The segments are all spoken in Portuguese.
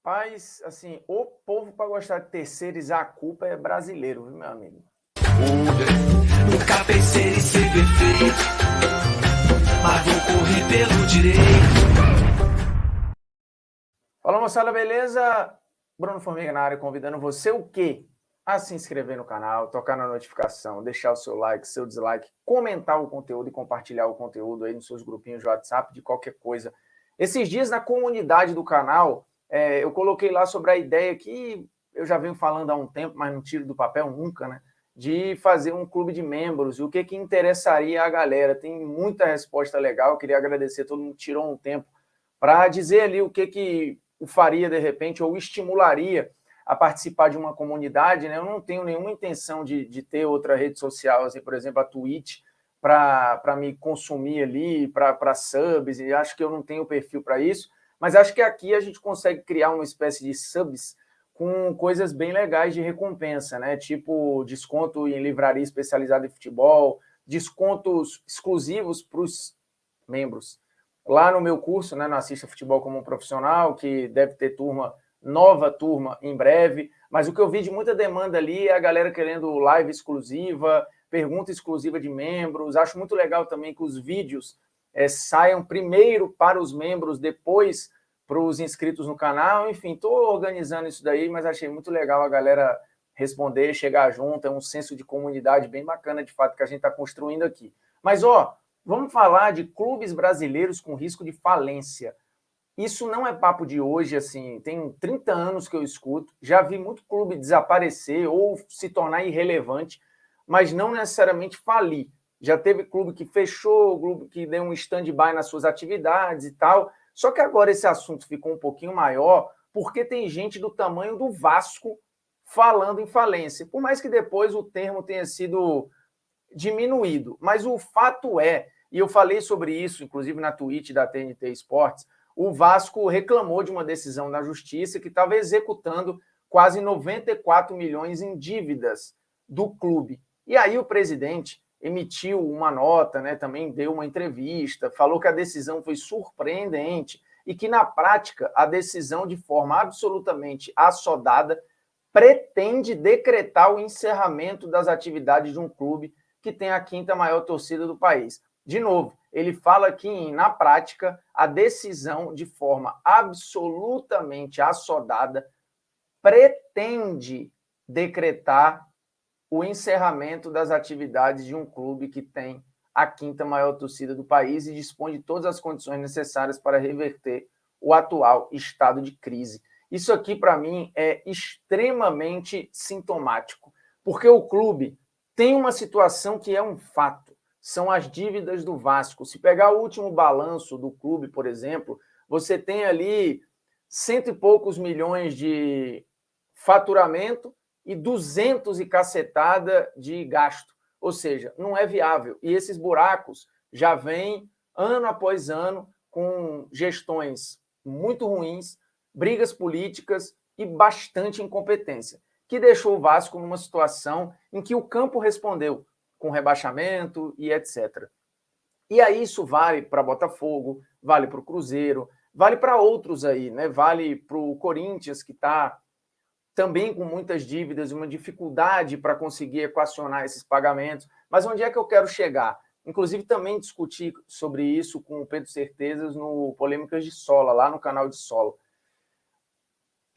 Rapaz, assim, o povo para gostar de terceirizar a culpa é brasileiro, viu, meu amigo? Nunca pensei em ser perfeito, mas vou correr pelo direito. Fala, moçada, beleza? Bruno Formiga na área, convidando você o quê? A se inscrever no canal, tocar na notificação, deixar o seu like, seu dislike, comentar o conteúdo e compartilhar o conteúdo aí nos seus grupinhos de WhatsApp, de qualquer coisa. Esses dias na comunidade do canal, eu coloquei lá sobre a ideia que eu já venho falando há um tempo, mas não tiro do papel nunca, né? De fazer um clube de membros e o que interessaria a galera. Tem muita resposta legal, eu queria agradecer, todo mundo tirou um tempo para dizer ali o que o faria de repente ou estimularia a participar de uma comunidade, né? Eu não tenho nenhuma intenção de ter outra rede social, assim, por exemplo, a Twitch, para me consumir ali, para subs, e acho que eu não tenho perfil para isso, mas acho que aqui a gente consegue criar uma espécie de subs com coisas bem legais de recompensa, né? Tipo desconto em livraria especializada em futebol, descontos exclusivos para os membros. Lá no meu curso, né, no Assista Futebol como um Profissional, que deve ter nova turma em breve, mas o que eu vi de muita demanda ali é a galera querendo live exclusiva, pergunta exclusiva de membros. Acho muito legal também que os vídeos saiam primeiro para os membros, depois para os inscritos no canal. Enfim, estou organizando isso daí, mas achei muito legal a galera responder, chegar junto. É um senso de comunidade bem bacana, de fato, que a gente está construindo aqui. Mas, vamos falar de clubes brasileiros com risco de falência. Isso não é papo de hoje, assim, tem 30 anos que eu escuto, já vi muito clube desaparecer ou se tornar irrelevante, mas não necessariamente falir. Já teve clube que fechou, clube que deu um stand-by nas suas atividades e tal, só que agora esse assunto ficou um pouquinho maior, porque tem gente do tamanho do Vasco falando em falência, por mais que depois o termo tenha sido diminuído, mas o fato é, e eu falei sobre isso, inclusive na tweet da TNT Esportes, o Vasco reclamou de uma decisão da Justiça que estava executando quase 94 milhões em dívidas do clube. E aí o presidente emitiu uma nota, né, também deu uma entrevista, falou que a decisão foi surpreendente e que, na prática, a decisão, de forma absolutamente assodada, pretende decretar o encerramento das atividades de um clube que tem a quinta maior torcida do país. De novo, ele fala que, na prática, a decisão, de forma absolutamente assodada, pretende decretar o encerramento das atividades de um clube que tem a quinta maior torcida do país e dispõe de todas as condições necessárias para reverter o atual estado de crise. Isso aqui, para mim, é extremamente sintomático, porque o clube tem uma situação que é um fato, são as dívidas do Vasco. Se pegar o último balanço do clube, por exemplo, você tem ali 100 e poucos milhões de faturamento e 200 e cacetada de gasto. Ou seja, não é viável. E esses buracos já vêm ano após ano com gestões muito ruins, brigas políticas e bastante incompetência, que deixou o Vasco numa situação em que o campo respondeu com rebaixamento e etc. E aí isso vale para Botafogo, vale para o Cruzeiro, vale para outros aí, né? Vale para o Corinthians, que está também com muitas dívidas e uma dificuldade para conseguir equacionar esses pagamentos. Mas onde é que eu quero chegar? Inclusive, também discuti sobre isso com o Pedro Certezas no Polêmicas de Sola, lá no canal de Sola.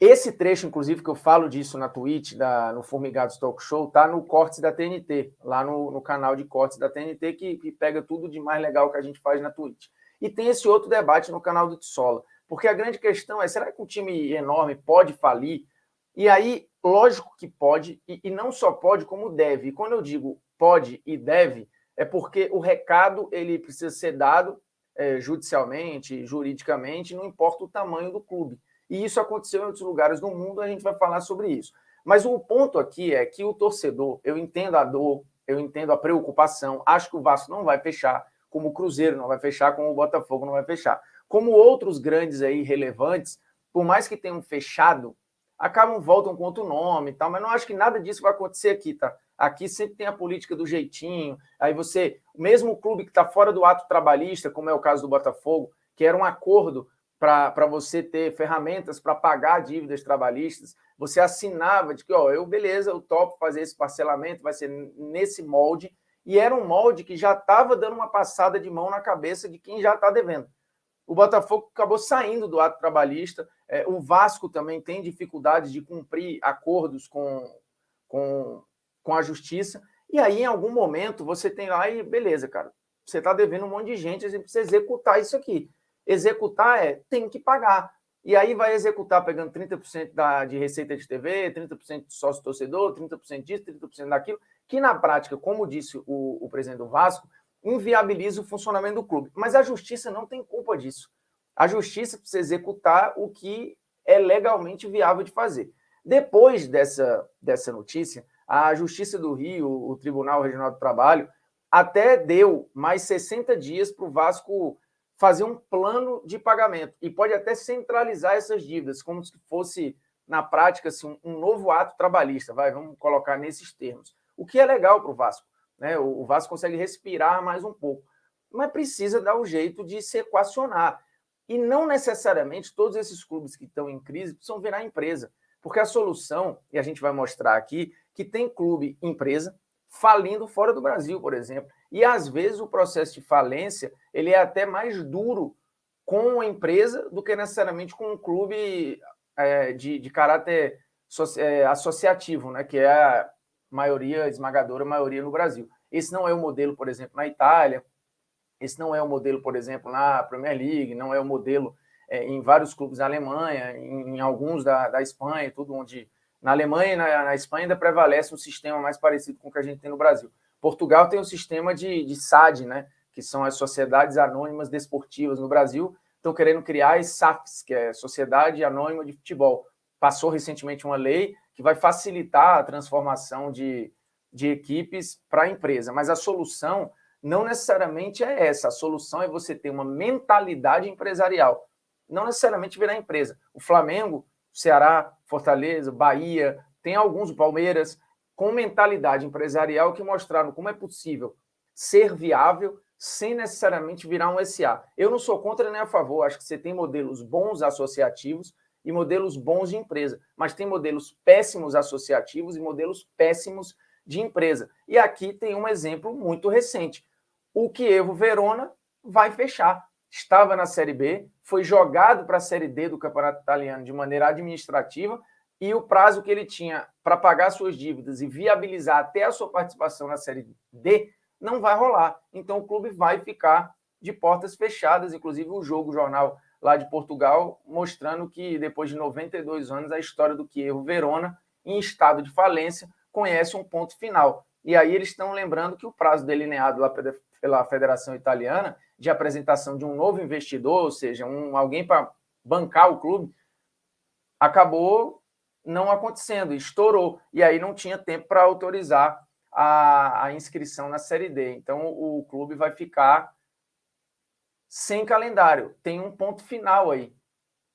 Esse trecho, inclusive, que eu falo disso na Twitch, no Formigados Talk Show, está no Cortes da TNT, lá no canal de Cortes da TNT, que pega tudo de mais legal que a gente faz na Twitch. E tem esse outro debate no canal do Tissola, porque a grande questão é, será que um time enorme pode falir? E aí, lógico que pode, e não só pode, como deve. E quando eu digo pode e deve, é porque o recado ele precisa ser dado judicialmente, juridicamente, não importa o tamanho do clube. E isso aconteceu em outros lugares do mundo, a gente vai falar sobre isso. Mas o ponto aqui é que o torcedor, eu entendo a dor, eu entendo a preocupação, acho que o Vasco não vai fechar, como o Cruzeiro não vai fechar, como o Botafogo não vai fechar. Como outros grandes aí relevantes, por mais que tenham fechado, voltam com outro nome e tal, mas não acho que nada disso vai acontecer aqui, tá? Aqui sempre tem a política do jeitinho, aí mesmo o clube que está fora do ato trabalhista, como é o caso do Botafogo, que era um acordo para você ter ferramentas para pagar dívidas trabalhistas. Você assinava de que, beleza, eu topo fazer esse parcelamento, vai ser nesse molde, e era um molde que já estava dando uma passada de mão na cabeça de quem já está devendo. O Botafogo acabou saindo do ato trabalhista, o Vasco também tem dificuldade de cumprir acordos com a justiça, e aí, em algum momento, você tem lá e beleza, cara, você está devendo um monte de gente, você precisa executar isso aqui. Executar tem que pagar. E aí vai executar pegando 30% de receita de TV, 30% de sócio-torcedor, 30% disso, 30% daquilo, que na prática, como disse o presidente do Vasco, inviabiliza o funcionamento do clube. Mas a justiça não tem culpa disso. A justiça precisa executar o que é legalmente viável de fazer. Depois dessa notícia, a Justiça do Rio, o Tribunal Regional do Trabalho, até deu mais 60 dias para o Vasco fazer um plano de pagamento e pode até centralizar essas dívidas, como se fosse, na prática, assim, um novo ato trabalhista, vamos colocar nesses termos. O que é legal para o Vasco, né? O Vasco consegue respirar mais um pouco, mas precisa dar o jeito de se equacionar. E não necessariamente todos esses clubes que estão em crise precisam virar empresa, porque a solução, e a gente vai mostrar aqui, que tem clube empresa falindo fora do Brasil, por exemplo. E, às vezes, o processo de falência ele é até mais duro com a empresa do que necessariamente com um clube de caráter associativo, né, que é a maioria, esmagadora maioria no Brasil. Esse não é o modelo, por exemplo, na Itália, esse não é o modelo, por exemplo, na Premier League, não é o modelo em vários clubes da Alemanha, em alguns da Espanha, tudo onde... Na Alemanha e na Espanha ainda prevalece um sistema mais parecido com o que a gente tem no Brasil. Portugal tem um sistema de SAD, né, que são as Sociedades Anônimas Desportivas. No Brasil, estão querendo criar as SAFs, que é Sociedade Anônima de Futebol. Passou recentemente uma lei que vai facilitar a transformação de equipes para a empresa. Mas a solução não necessariamente é essa. A solução é você ter uma mentalidade empresarial. Não necessariamente virar empresa. O Flamengo, Ceará, Fortaleza, Bahia, tem alguns, Palmeiras, com mentalidade empresarial que mostraram como é possível ser viável sem necessariamente virar um SA. Eu não sou contra nem a favor, acho que você tem modelos bons associativos e modelos bons de empresa, mas tem modelos péssimos associativos e modelos péssimos de empresa. E aqui tem um exemplo muito recente. O Chievo Verona vai fechar. Estava na Série B, foi jogado para a Série D do Campeonato Italiano de maneira administrativa e o prazo que ele tinha para pagar suas dívidas e viabilizar até a sua participação na Série D não vai rolar. Então o clube vai ficar de portas fechadas, inclusive o jornal lá de Portugal, mostrando que depois de 92 anos a história do Chievo Verona, em estado de falência, conhece um ponto final. E aí eles estão lembrando que o prazo delineado lá pela Federação Italiana de apresentação de um novo investidor, ou seja, alguém para bancar o clube, acabou não acontecendo, estourou. E aí não tinha tempo para autorizar a inscrição na Série D. Então o clube vai ficar sem calendário. Tem um ponto final aí.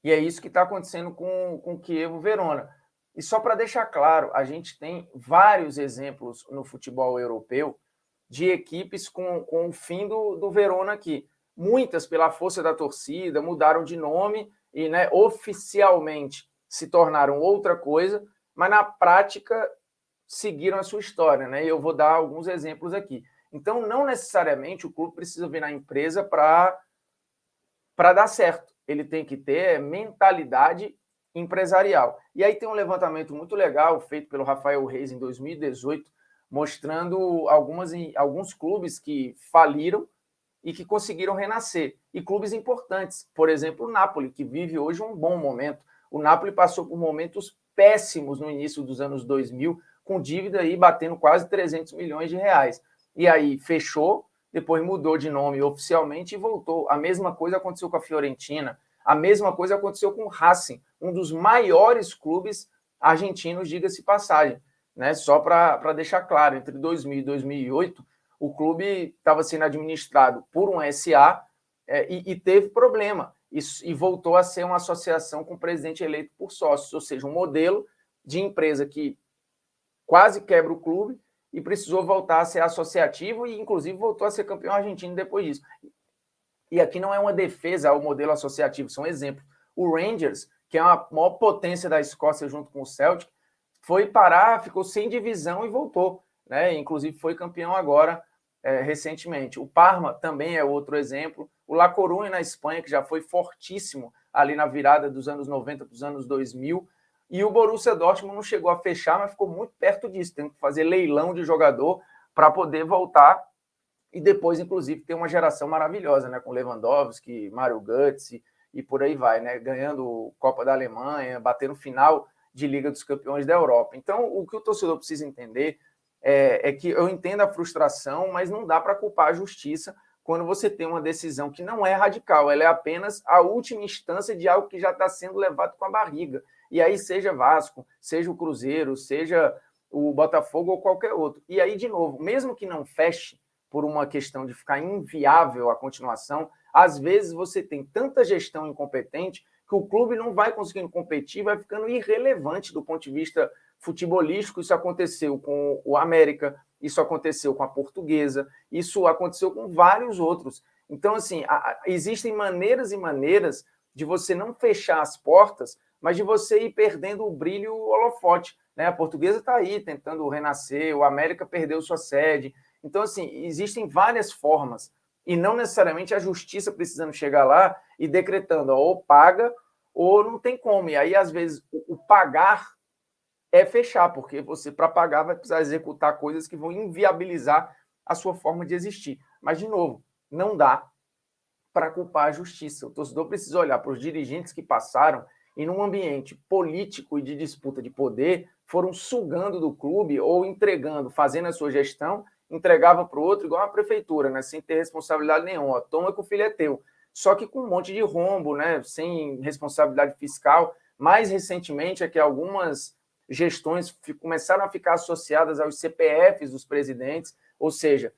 E é isso que está acontecendo com o Chievo Verona. E só para deixar claro, a gente tem vários exemplos no futebol europeu de equipes com o fim do Verona aqui. Muitas, pela força da torcida, mudaram de nome e, né, oficialmente se tornaram outra coisa, mas na prática seguiram a sua história, né? E eu vou dar alguns exemplos aqui. Então, não necessariamente o clube precisa vir na empresa para dar certo. Ele tem que ter mentalidade empresarial. E aí tem um levantamento muito legal feito pelo Rafael Reis em 2018, mostrando alguns clubes que faliram e que conseguiram renascer. E clubes importantes, por exemplo, o Napoli, que vive hoje um bom momento. O Napoli passou por momentos péssimos no início dos anos 2000, com dívida aí batendo quase 300 milhões de reais. E aí fechou, depois mudou de nome oficialmente e voltou. A mesma coisa aconteceu com a Fiorentina, a mesma coisa aconteceu com o Racing, um dos maiores clubes argentinos, diga-se passagem. Né? Só para deixar claro, entre 2000 e 2008, o clube estava sendo administrado por um SA e teve problema. E voltou a ser uma associação com o presidente eleito por sócios, ou seja, um modelo de empresa que quase quebra o clube e precisou voltar a ser associativo e, inclusive, voltou a ser campeão argentino depois disso. E aqui não é uma defesa ao modelo associativo, são exemplos. O Rangers, que é a maior potência da Escócia junto com o Celtic, foi parar, ficou sem divisão e voltou, né? Inclusive foi campeão agora recentemente. O Parma também é outro exemplo. O La Coruña na Espanha, que já foi fortíssimo ali na virada dos anos 90 para os anos 2000. E o Borussia Dortmund não chegou a fechar, mas ficou muito perto disso. Tem que fazer leilão de jogador para poder voltar e depois, inclusive, ter uma geração maravilhosa, né? Com Lewandowski, Mario Götze e por aí vai, né? Ganhando Copa da Alemanha, batendo final de Liga dos Campeões da Europa. Então, o que o torcedor precisa entender é que eu entendo a frustração, mas não dá para culpar a justiça quando você tem uma decisão que não é radical, ela é apenas a última instância de algo que já está sendo levado com a barriga. E aí, seja Vasco, seja o Cruzeiro, seja o Botafogo ou qualquer outro. E aí, de novo, mesmo que não feche por uma questão de ficar inviável a continuação, às vezes você tem tanta gestão incompetente que o clube não vai conseguindo competir, vai ficando irrelevante do ponto de vista futebolístico. Isso aconteceu com o América, isso aconteceu com a Portuguesa, isso aconteceu com vários outros. Então, assim, existem maneiras e maneiras de você não fechar as portas, mas de você ir perdendo o brilho, o holofote, né? A Portuguesa está aí tentando renascer, o América perdeu sua sede. Então, assim, existem várias formas, e não necessariamente a justiça precisando chegar lá e decretando, ó, ou paga ou não tem como. E aí, às vezes, o pagar é fechar, porque você, para pagar, vai precisar executar coisas que vão inviabilizar a sua forma de existir. Mas, de novo, não dá para culpar a justiça. O torcedor precisa olhar para os dirigentes que passaram e, num ambiente político e de disputa de poder, foram sugando do clube ou entregando, fazendo a sua gestão, entregava para o outro, igual a prefeitura, né? Sem ter responsabilidade nenhuma. Toma que o filho é teu. Só que com um monte de rombo, né? Sem responsabilidade fiscal. Mais recentemente é que algumas gestões começaram a ficar associadas aos CPFs dos presidentes, ou seja,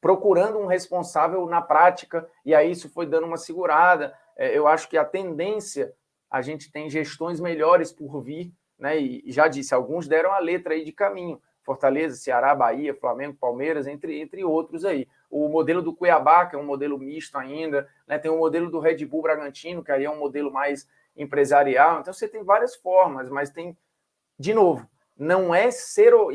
procurando um responsável na prática, e aí isso foi dando uma segurada. Eu acho que a tendência, a gente tem gestões melhores por vir, né? E já disse, alguns deram a letra aí de caminho. Fortaleza, Ceará, Bahia, Flamengo, Palmeiras, entre outros aí. O modelo do Cuiabá, que é um modelo misto ainda, né? Tem o modelo do Red Bull Bragantino, que aí é um modelo mais empresarial. Então, você tem várias formas, mas tem, de novo, não é ser ou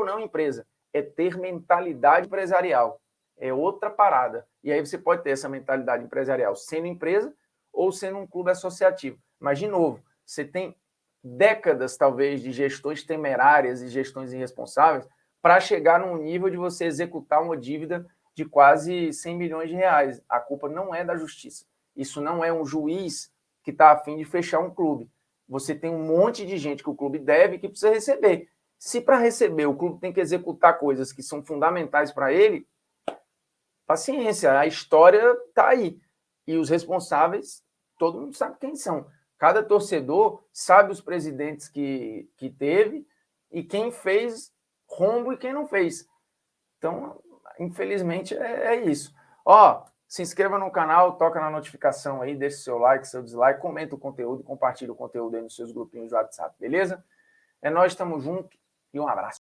não empresa, é ter mentalidade empresarial. É outra parada. E aí você pode ter essa mentalidade empresarial sendo empresa ou sendo um clube associativo. Mas, de novo, você tem décadas, talvez, de gestões temerárias e gestões irresponsáveis para chegar num nível de você executar uma dívida de quase 100 milhões de reais. A culpa não é da justiça. Isso não é um juiz que está a fim de fechar um clube. Você tem um monte de gente que o clube deve que precisa receber. Se para receber o clube tem que executar coisas que são fundamentais para ele, paciência, a história está aí. E os responsáveis, todo mundo sabe quem são. Cada torcedor sabe os presidentes que teve e quem fez rombo e quem não fez. Então, infelizmente, é isso. Ó, se inscreva no canal, toca na notificação aí, deixa seu like, seu dislike, comenta o conteúdo, compartilha o conteúdo aí nos seus grupinhos de WhatsApp, beleza? Nós estamos juntos e um abraço.